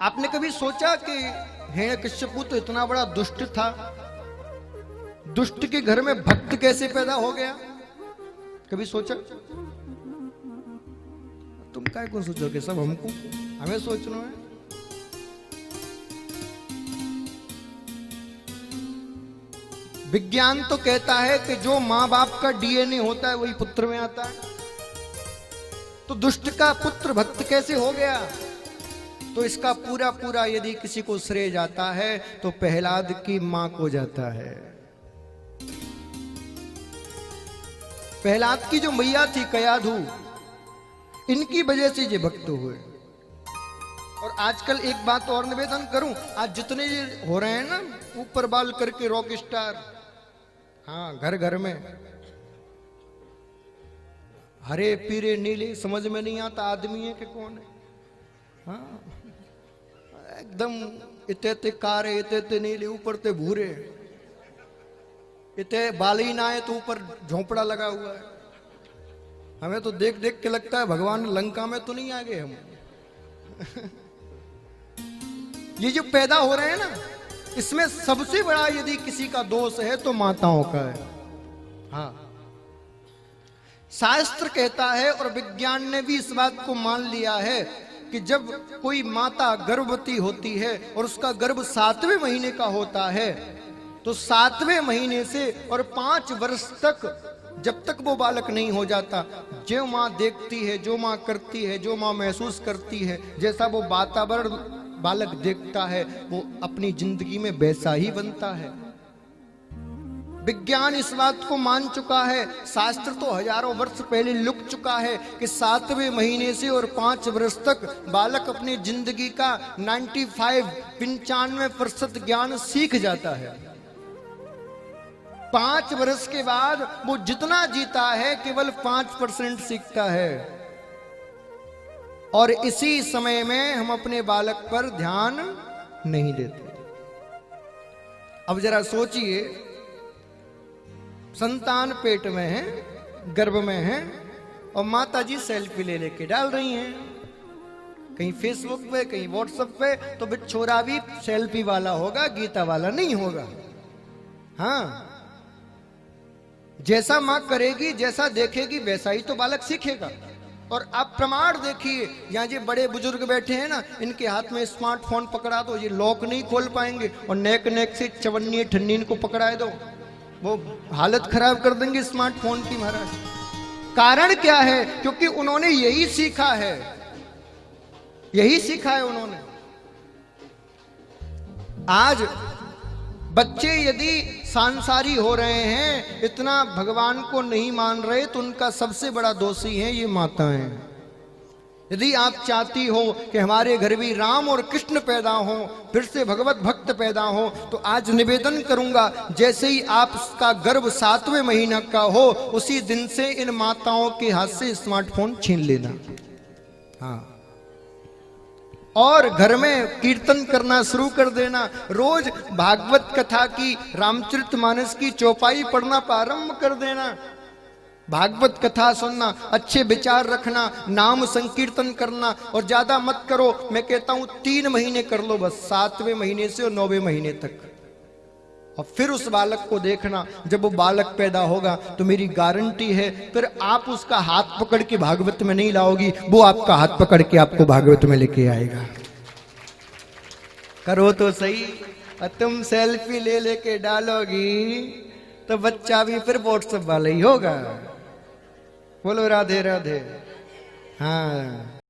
आपने कभी सोचा कि हिरण्यकश्यपु तो इतना बड़ा दुष्ट था, दुष्ट के घर में भक्त कैसे पैदा हो गया? कभी सोचा? तुम काय को सोचोगे, सब हमको हमें सोचना है। विज्ञान तो कहता है कि जो मां बाप का डीएनए होता है वही पुत्र में आता है, तो दुष्ट का पुत्र भक्त कैसे हो गया? तो इसका पूरा पूरा यदि किसी को श्रेय जाता है तो प्रहलाद की मां को जाता है। प्रहलाद की जो मैया थी कयाधु, इनकी वजह से ये भक्त हुए। और आजकल एक बात और निवेदन करूं, आज जितने ये हो रहे हैं ना ऊपर बाल करके रॉक स्टार, हाँ घर घर में हरे पीरे नीले समझ में नहीं आता आदमी है कि कौन है। हाँ एकदम इते कारे इते नीले ऊपर ते भूरे, इते बाली ना है तो ऊपर झोंपड़ा लगा हुआ है। हमें तो देख देख के लगता है भगवान लंका में तो नहीं आ गए हम। ये जो पैदा हो रहे हैं ना, इसमें सबसे बड़ा यदि किसी का दोष है तो माताओं का है। हाँ शास्त्र कहता है और विज्ञान ने भी इस बात को मान लिया है कि जब कोई माता गर्भवती होती है और उसका गर्भ 7वें महीने का होता है, तो 7वें महीने से और 5 वर्ष तक जब तक वो बालक नहीं हो जाता, जो माँ देखती है, जो माँ करती है, जो माँ महसूस करती है, जैसा वो वातावरण बालक देखता है वो अपनी जिंदगी में वैसा ही बनता है। विज्ञान इस बात को मान चुका है, शास्त्र तो हजारों वर्ष पहले लिख चुका है कि 7वें महीने से और 5 वर्ष तक बालक अपनी जिंदगी का 95% ज्ञान सीख जाता है। 5 वर्ष के बाद वो जितना जीता है केवल 5% सीखता है। और इसी समय में हम अपने बालक पर ध्यान नहीं देते। अब जरा सोचिए, संतान पेट में है, गर्भ में है, और माता जी सेल्फी ले लेके डाल रही हैं कहीं फेसबुक पे, कहीं व्हाट्सएप पे, तो बिछोरा भी सेल्फी वाला होगा, गीता वाला नहीं होगा। हाँ जैसा मां करेगी, जैसा देखेगी, वैसा ही तो बालक सीखेगा। और आप प्रमाण देखिए, यहाँ जो बड़े बुजुर्ग बैठे हैं ना, इनके हाथ में स्मार्टफोन पकड़ा दो, ये लॉक नहीं खोल पाएंगे, और नेक नेक से चवन्नी ठन्नी को पकड़ा दो, वो हालत खराब कर देंगे स्मार्टफोन की महाराज। कारण क्या है? क्योंकि उन्होंने यही सीखा है, यही सीखा है उन्होंने। आज बच्चे यदि सांसारी हो रहे हैं, इतना भगवान को नहीं मान रहे, तो उनका सबसे बड़ा दोषी है ये माताएं। यदि आप चाहती हो कि हमारे घर भी राम और कृष्ण पैदा हो, फिर से भगवत भक्त पैदा हो, तो आज निवेदन करूंगा, जैसे ही आपका गर्भ 7वें महीना का हो, उसी दिन से इन माताओं के हाथ से स्मार्टफोन छीन लेना। हाँ और घर में कीर्तन करना शुरू कर देना, रोज भागवत कथा की, रामचरितमानस की चौपाई पढ़ना प्रारंभ कर देना, भागवत कथा सुनना, अच्छे विचार रखना, नाम संकीर्तन करना, और ज्यादा मत करो, मैं कहता हूं 3 महीने कर लो बस, 7वें महीने से और 9वें महीने तक। और फिर उस बालक को देखना, जब वो बालक पैदा होगा तो मेरी गारंटी है फिर आप उसका हाथ पकड़ के भागवत में नहीं लाओगी, वो आपका हाथ पकड़ के आपको भागवत में लेके आएगा। करो तो सही। और तुम सेल्फी ले लेके डालोगी तो बच्चा भी फिर व्हाट्सएप वाला ही होगा। बोलो राधे राधे। हाँ